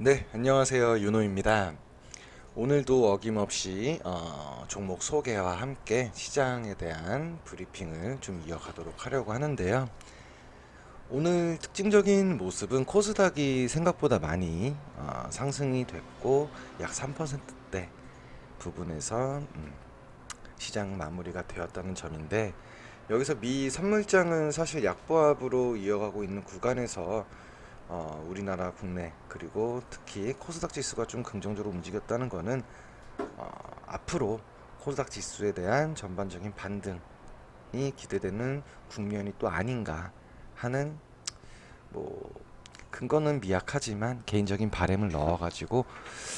네, 안녕하세요. 윤호입니다. 오늘도 어김없이 종목 소개와 함께 시장에 대한 브리핑을 좀 이어가도록 하려고 하는데요. 오늘 특징적인 모습은 코스닥이 생각보다 많이 상승이 됐고 약 3%대 부분에서 시장 마무리가 되었다는 점인데, 여기서 미 선물장은 사실 약보합으로 이어가고 있는 구간에서 우리나라 국내 그리고 특히 코스닥 지수가 좀 긍정적으로 움직였다는 거는 앞으로 코스닥 지수에 대한 전반적인 반등이 기대되는 국면이 또 아닌가 하는, 뭐 근거는 미약하지만 개인적인 바램을 넣어가지고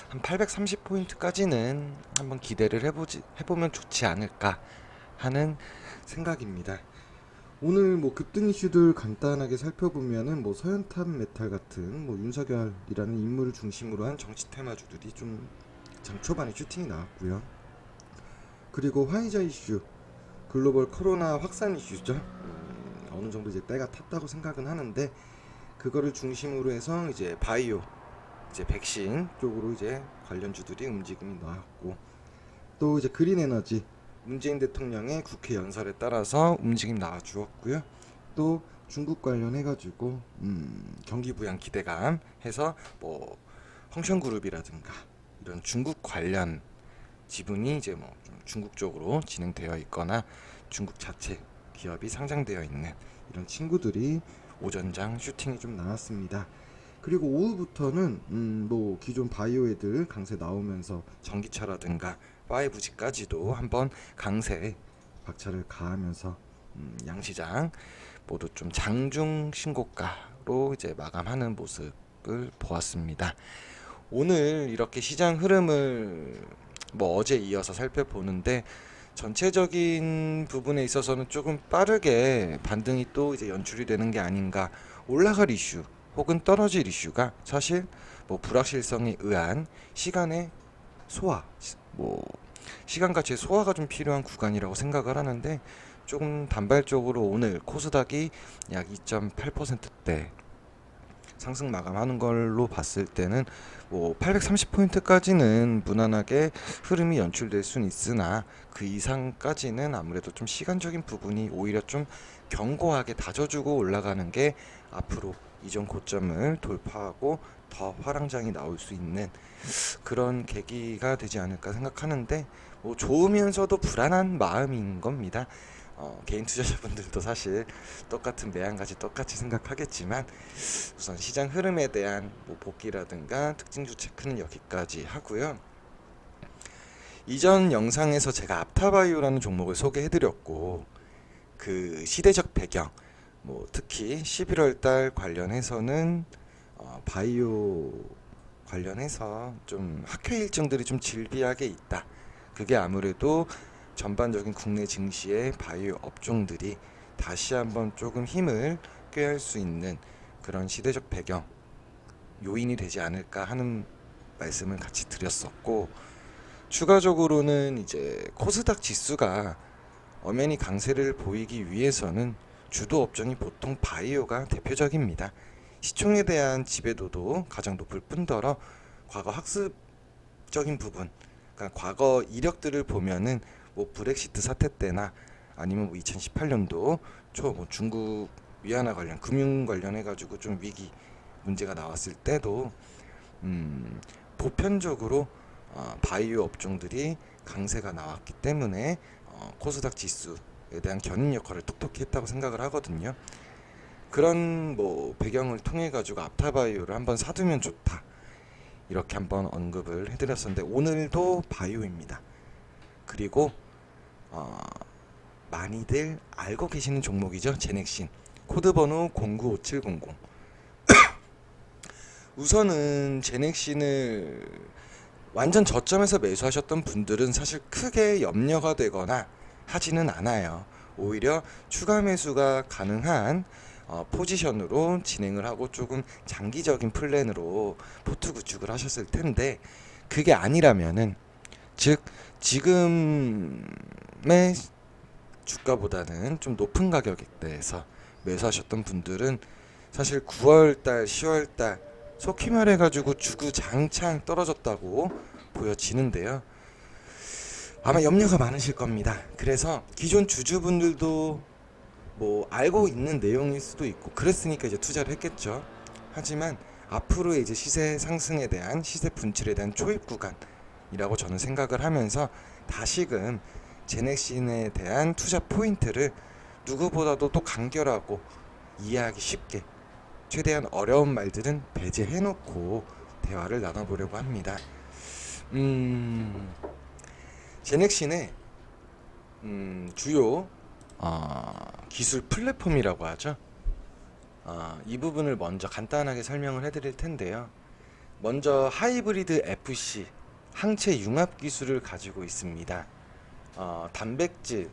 한 830포인트까지는 한번 기대를 해보면 좋지 않을까 하는 생각입니다. 오늘 뭐 급등 이슈들 간단하게 살펴보면은 뭐 서현탄 메탈 같은 뭐 윤석열이라는 인물을 중심으로 한 정치 테마주들이 좀 장 초반에 슈팅이 나왔고요. 그리고 화이자 이슈, 글로벌 코로나 확산 이슈죠. 어느 정도 이제 때가 탔다고 생각은 하는데, 그거를 중심으로 해서 이제 바이오, 이제 백신 쪽으로 이제 관련주들이 움직임이 나왔고, 또 이제 그린 에너지, 문재인 대통령의 국회 연설에 따라서 움직임 나와 주었고요. 또 중국 관련해가지고 경기 부양 기대감 해서 뭐 헝션그룹이라든가 이런 중국 관련 지분이 이제 뭐 좀 중국 쪽으로 진행되어 있거나 중국 자체 기업이 상장되어 있는 이런 친구들이 오전장 슈팅이 좀 나왔습니다. 그리고 오후부터는 뭐 기존 바이오 애들 강세 나오면서 전기차라든가 5G까지도 한번 강세 박차를 가하면서 양시장 모두 좀 장중 신고가로 이제 마감하는 모습을 보았습니다. 오늘 이렇게 시장 흐름을 뭐 어제 이어서 살펴보는데, 전체적인 부분에 있어서는 조금 빠르게 반등이 또 이제 연출이 되는 게 아닌가. 올라갈 이슈 혹은 떨어질 이슈가 사실 뭐 불확실성에 의한 시간의 소화, 뭐 시간 가치의 소화가 좀 필요한 구간이라고 생각을 하는데, 조금 단발적으로 오늘 코스닥이 약 2.8%대 상승 마감하는 걸로 봤을 때는 뭐 830포인트까지는 무난하게 흐름이 연출될 수는 있으나, 그 이상까지는 아무래도 좀 시간적인 부분이 오히려 좀 견고하게 다져주고 올라가는 게 앞으로 이전 고점을 돌파하고 더 화랑장이 나올 수 있는 그런 계기가 되지 않을까 생각하는데, 뭐 좋으면서도 불안한 마음인 겁니다. 개인 투자자분들도 사실 똑같은 매한가지 똑같이 생각하겠지만, 우선 시장 흐름에 대한 뭐 복귀라든가 특징주 체크는 여기까지 하고요. 이전 영상에서 제가 앞타바이오라는 종목을 소개해드렸고, 그 시대적 배경, 뭐 특히 11월 달 관련해서는 바이오 관련해서 좀 학회 일정들이 좀 질비하게 있다. 그게 아무래도 전반적인 국내 증시의 바이오 업종들이 다시 한번 조금 힘을 꾀할 수 있는 그런 시대적 배경 요인이 되지 않을까 하는 말씀을 같이 드렸었고, 추가적으로는 이제 코스닥 지수가 엄연히 강세를 보이기 위해서는 주도 업종이 보통 바이오가 대표적입니다. 시총에 대한 지배도도 가장 높을 뿐더러 과거 학습적인 부분, 그러니까 과거 이력들을 보면은 뭐 브렉시트 사태 때나 아니면 뭐 2018년도 초 뭐 중국 위안화 관련 금융 관련해 가지고 좀 위기 문제가 나왔을 때도 보편적으로 바이오 업종들이 강세가 나왔기 때문에 코스닥 지수에 대한 견인 역할을 톡톡히 했다고 생각을 하거든요. 그런 뭐 배경을 통해 가지고 앞타바이오를 한번 사두면 좋다, 이렇게 한번 언급을 해드렸었는데, 오늘도 바이오입니다. 그리고 많이들 알고 계시는 종목이죠. 제넥신 코드번호 095700. 우선은 제넥신을 완전 저점에서 매수하셨던 분들은 사실 크게 염려가 되거나 하지는 않아요. 오히려 추가 매수가 가능한 포지션으로 진행을 하고 조금 장기적인 플랜으로 포트 구축을 하셨을 텐데, 그게 아니라면은, 즉 지금의 주가보다는 좀 높은 가격대에서 매수하셨던 분들은 사실 9월달, 10월달 속히 말해가지고 주구장창 떨어졌다고 보여지는데요. 아마 염려가 많으실 겁니다. 그래서 기존 주주분들도 뭐 알고 있는 내용일 수도 있고 그랬으니까 이제 투자를 했겠죠. 하지만 앞으로 이제 시세 상승에 대한 시세 분출에 대한 초입 구간이라고 저는 생각을 하면서 다시금 제넥신에 대한 투자 포인트를 누구보다도 또 간결하고 이해하기 쉽게 최대한 어려운 말들은 배제해놓고 대화를 나눠보려고 합니다. 제넥신의 주요 기술 플랫폼이라고 하죠. 이 부분을 먼저 간단하게 설명을 해드릴 텐데요. 먼저 하이브리드 FC 항체 융합 기술을 가지고 있습니다. 단백질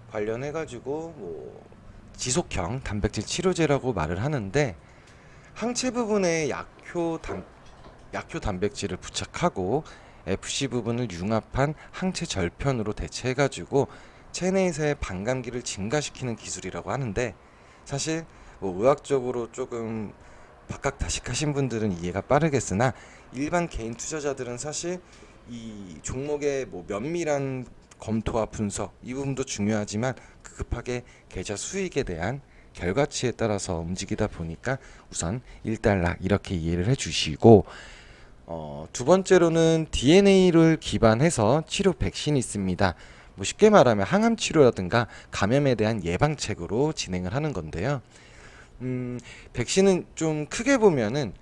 관련해 가지고 뭐 지속형 단백질 치료제라고 말을 하는데 항체 부분에 약효 단백질을 부착하고 FC 부분을 융합한 항체 절편으로 대체해 가지고 체내에서의 반감기를 증가시키는 기술이라고 하는데 사실 뭐 의학적으로 조금 박학다식하신 분들은 이해가 빠르겠으나 일반 개인 투자자들은 사실 이 종목의 뭐 면밀한 검토와 분석 이 부분도 중요하지만 급하게 계좌 수익에 대한 결과치에 따라서 움직이다 보니까 우선 1달러 이렇게 이해를 해주시고 두 번째로는 DNA를 기반해서 치료 백신이 있습니다. 뭐 쉽게 말하면 항암 치료라든가 감염에 대한 예방책으로 진행을 하는 건데요. 백신은 좀 크게 보면은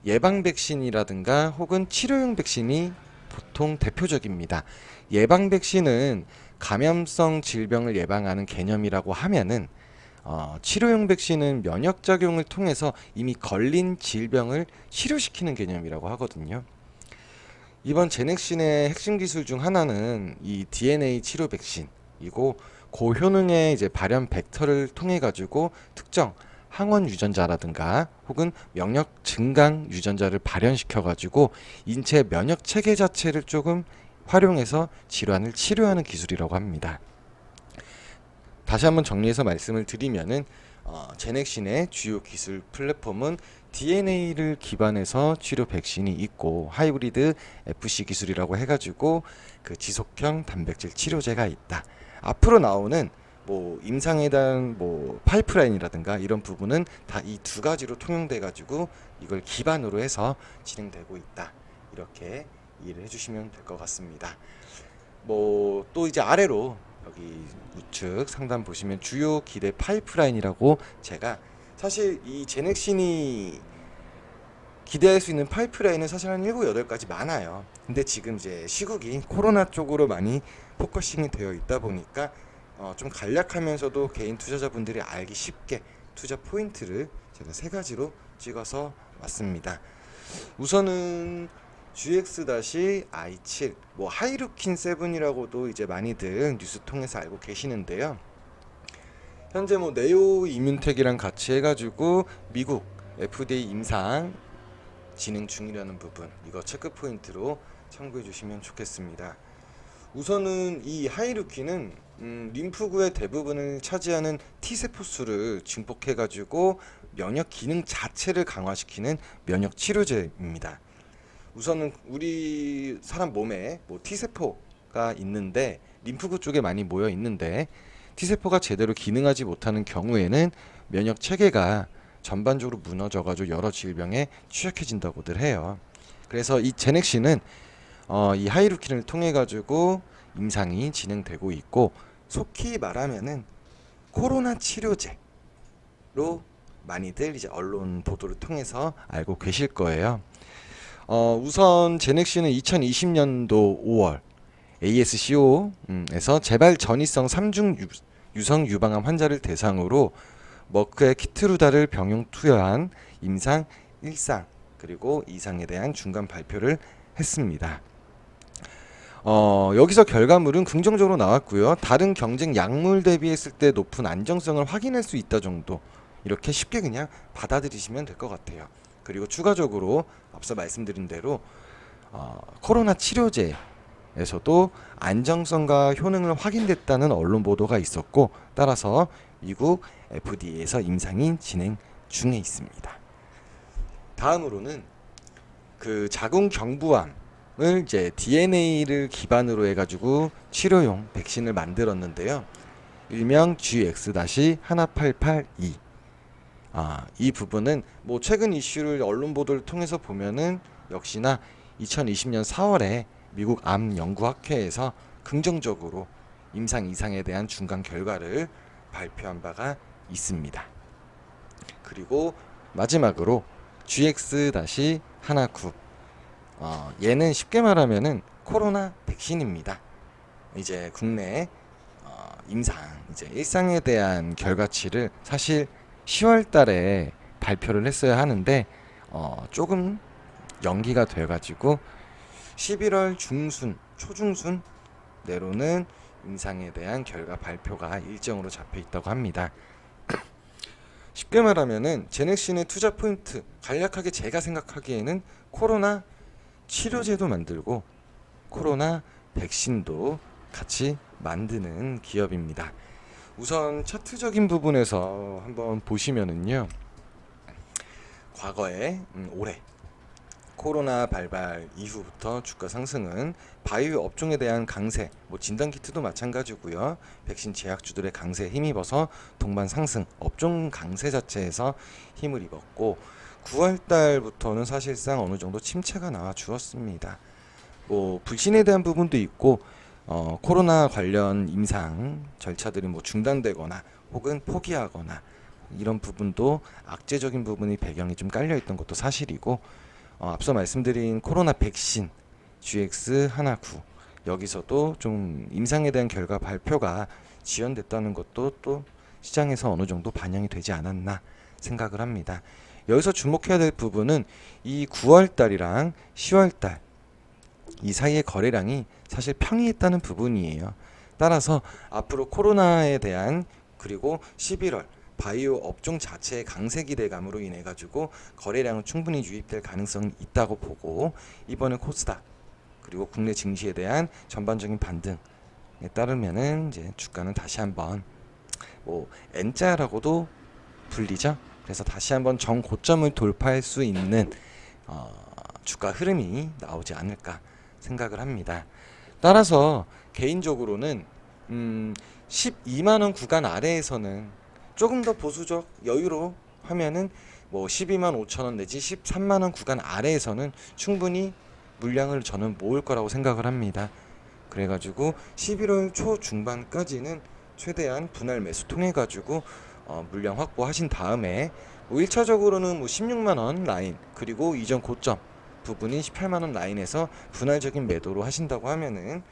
예방 백신이라든가 혹은 치료용 백신이 보통 대표적입니다. 예방 백신은 감염성 질병을 예방하는 개념이라고 하면은 치료용 백신은 면역 작용을 통해서 이미 걸린 질병을 치료시키는 개념이라고 하거든요. 이번 제넥신의 핵심 기술 중 하나는 이 DNA 치료 백신이고 고효능의 이제 발현 벡터를 통해 가지고 특정 항원 유전자라든가 혹은 면역 증강 유전자를 발현시켜 가지고 인체 면역 체계 자체를 조금 활용해서 질환을 치료하는 기술이라고 합니다. 다시 한번 정리해서 말씀을 드리면은 제넥신의 주요 기술 플랫폼은 DNA를 기반해서 치료 백신이 있고 하이브리드 FC 기술이라고 해가지고 그 지속형 단백질 치료제가 있다. 앞으로 나오는 뭐 임상에 대한 뭐 파이프라인이라든가 이런 부분은 다 이 두 가지로 통용돼 가지고 이걸 기반으로 해서 진행되고 있다. 이렇게 이해를 해주시면 될 것 같습니다. 뭐 또 이제 아래로 여기 우측 상단 보시면 주요 기대 파이프라인이라고 제가 사실 이 제넥신이 기대할 수 있는 파이프라인은 사실 한 7, 8가지 많아요. 근데 지금 이제 시국이 코로나 쪽으로 많이 포커싱이 되어 있다 보니까 좀 간략하면서도 개인 투자자분들이 알기 쉽게 투자 포인트를 제가 3가지로 찍어서 왔습니다. 우선은 GX-I7 뭐 하이루킨 7이라고도 이제 많이들 뉴스 통해서 알고 계시는데요. 현재 뭐 네오 이뮨텍이랑 같이 해가지고 미국 FDA 임상 진행 중이라는 부분 이거 체크 포인트로 참고해 주시면 좋겠습니다. 우선은 이 하이루킨은 림프구의 대부분을 차지하는 T세포 수를 증폭해 가지고 면역 기능 자체를 강화시키는 면역 치료제입니다. 우선은 우리 사람 몸에 뭐 T세포가 있는데 림프구 쪽에 많이 모여 있는데 T세포가 제대로 기능하지 못하는 경우에는 면역 체계가 전반적으로 무너져가지고 여러 질병에 취약해진다고들 해요. 그래서 이 제넥신은 이 하이루킨을 통해 가지고 임상이 진행되고 있고 속히 말하면은 코로나 치료제로 많이들 이제 언론 보도를 통해서 알고 계실 거예요. 우선 제넥신은 2020년도 5월 ASCO에서 재발 전이성 3중 유성 유방암 환자를 대상으로 머크의 키트루다를 병용 투여한 임상 1상 그리고 2상에 대한 중간 발표를 했습니다. 여기서 결과물은 긍정적으로 나왔고요. 다른 경쟁 약물 대비했을 때 높은 안정성을 확인할 수 있다 정도 이렇게 쉽게 그냥 받아들이시면 될 것 같아요. 그리고 추가적으로 앞서 말씀드린 대로 코로나 치료제에서도 안정성과 효능을 확인됐다는 언론 보도가 있었고 따라서 미국 FDA에서 임상이 진행 중에 있습니다. 다음으로는 그 자궁 경부암을 이제 DNA를 기반으로 해가지고 치료용 백신을 만들었는데요. 일명 GX-1882. 이 부분은 뭐 최근 이슈를 언론 보도를 통해서 보면은 역시나 2020년 4월에 미국 암 연구학회에서 긍정적으로 임상 이상에 대한 중간 결과를 발표한 바가 있습니다. 그리고 마지막으로 GX-19. 얘는 쉽게 말하면은 코로나 백신입니다. 이제 국내 임상, 이제 일상에 대한 결과치를 사실 10월 달에 발표를 했어야 하는데 조금 연기가 돼가지고 11월 중순, 초중순 내로는 임상에 대한 결과 발표가 일정으로 잡혀 있다고 합니다. 쉽게 말하면은 제넥신의 투자 포인트, 간략하게 제가 생각하기에는 코로나 치료제도 만들고 코로나 백신도 같이 만드는 기업입니다. 우선 차트적인 부분에서 한번 보시면은요, 과거에 올해 코로나 발발 이후부터 주가 상승은 바이오 업종에 대한 강세, 뭐 진단키트도 마찬가지고요. 백신 제약주들의 강세에 힘입어서 동반 상승, 업종 강세 자체에서 힘을 입었고 9월 달부터는 사실상 어느 정도 침체가 나와 주었습니다. 뭐 불신에 대한 부분도 있고 코로나 관련 임상 절차들이 뭐 중단되거나 혹은 포기하거나 이런 부분도 악재적인 부분이 배경이 좀 깔려있던 것도 사실이고 앞서 말씀드린 코로나 백신 GX-19 여기서도 좀 임상에 대한 결과 발표가 지연됐다는 것도 또 시장에서 어느 정도 반영이 되지 않았나 생각을 합니다. 여기서 주목해야 될 부분은 이 9월 달이랑 10월 달 이 사이의 거래량이 사실 평이했다는 부분이에요. 따라서 앞으로 코로나에 대한 그리고 11월 바이오 업종 자체의 강세 기대감으로 인해 가지고 거래량은 충분히 유입될 가능성이 있다고 보고 이번에 코스닥 그리고 국내 증시에 대한 전반적인 반등에 따르면은 이제 주가는 다시 한번 뭐 N자라고도 불리죠. 그래서 다시 한번 정고점을 돌파할 수 있는 주가 흐름이 나오지 않을까 생각을 합니다. 따라서 개인적으로는 12만원 구간 아래에서는 조금 더 보수적 여유로 하면은 뭐 12만 5천원 내지 13만원 구간 아래에서는 충분히 물량을 저는 모을 거라고 생각을 합니다. 그래가지고 11월 초 중반까지는 최대한 분할 매수 통해 가지고 물량 확보하신 다음에 뭐 1차적으로는 뭐 16만원 라인 그리고 이전 고점 부분이 18만원 라인에서 분할적인 매도로 하신다고 하면은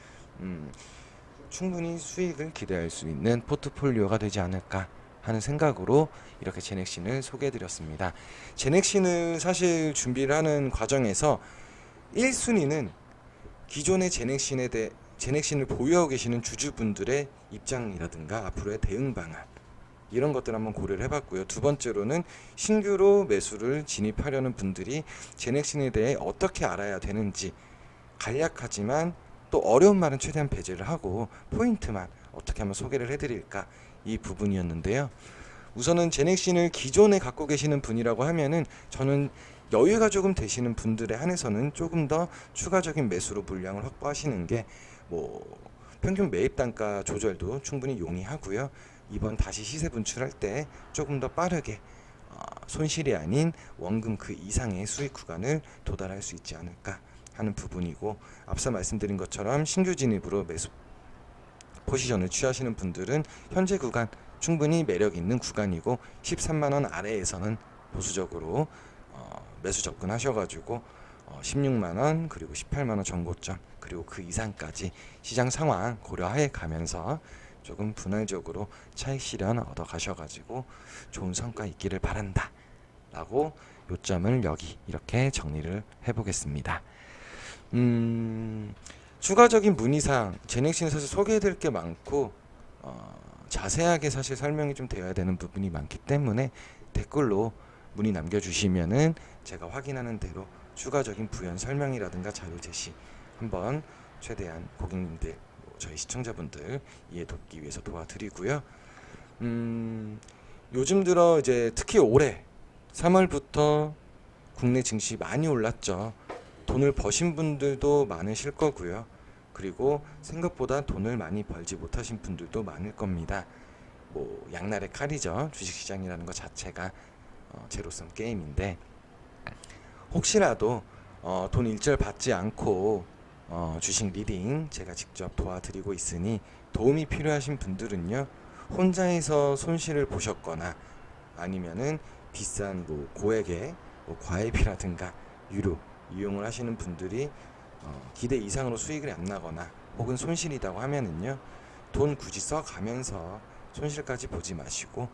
충분히 수익을 기대할 수 있는 포트폴리오가 되지 않을까 하는 생각으로 이렇게 제넥신을 소개해드렸습니다. 제넥신을 사실 준비를 하는 과정에서 1순위는 기존의 제넥신을 보유하고 계시는 주주분들의 입장이라든가 앞으로의 대응 방안 이런 것들 한번 고려를 해봤고요. 두 번째로는 신규로 매수를 진입하려는 분들이 제넥신에 대해 어떻게 알아야 되는지 간략하지만 또 어려운 말은 최대한 배제를 하고 포인트만 어떻게 하면 소개를 해드릴까 이 부분이었는데요. 우선은 제넥신을 기존에 갖고 계시는 분이라고 하면은 저는 여유가 조금 되시는 분들에 한해서는 조금 더 추가적인 매수로 물량을 확보하시는 게 뭐 평균 매입 단가 조절도 충분히 용이하고요. 이번 다시 시세 분출할 때 조금 더 빠르게 손실이 아닌 원금 그 이상의 수익 구간을 도달할 수 있지 않을까 하는 부분이고 앞서 말씀드린 것처럼 신규 진입으로 매수 포지션을 취하시는 분들은 현재 구간 충분히 매력 있는 구간이고 13만원 아래에서는 보수적으로 매수 접근하셔가지고 16만원 그리고 18만원 정고점 그리고 그 이상까지 시장 상황 고려해 가면서 조금 분할적으로 차익 실현 얻어 가셔가지고 좋은 성과 있기를 바란다 라고 요점을 여기 이렇게 정리를 해보겠습니다. 추가적인 문의사항 제넥신 사실 소개해드릴 게 많고 자세하게 사실 설명이 좀 되어야 되는 부분이 많기 때문에 댓글로 문의 남겨주시면은 제가 확인하는 대로 추가적인 부연 설명이라든가 자료 제시 한번 최대한 고객님들 저희 시청자분들 이해 돕기 위해서 도와드리고요. 요즘 들어 이제 특히 올해 3월부터 국내 증시 많이 올랐죠. 돈을 버신 분들도 많으실 거고요. 그리고 생각보다 돈을 많이 벌지 못하신 분들도 많을 겁니다. 뭐 양날의 칼이죠. 주식시장이라는 것 자체가 제로섬 게임인데, 혹시라도 돈 일절 받지 않고 주식 리딩 제가 직접 도와드리고 있으니 도움이 필요하신 분들은요, 혼자서 손실을 보셨거나 아니면은 비싼 뭐 고액의 뭐 과외비라든가 유료 이용을 하시는 분들이 기대 이상으로 수익을 안 나거나 혹은 손실이라고 하면은요, 돈 굳이 써가면서 손실까지 보지 마시고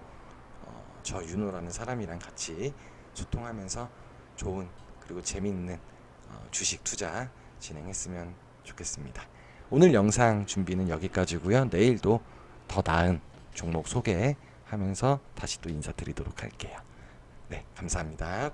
저 윤호라는 사람이랑 같이 소통하면서 좋은 그리고 재미있는 주식 투자 진행했으면 좋겠습니다. 오늘 영상 준비는 여기까지고요. 내일도 더 나은 종목 소개하면서 다시 또 인사드리도록 할게요. 네, 감사합니다.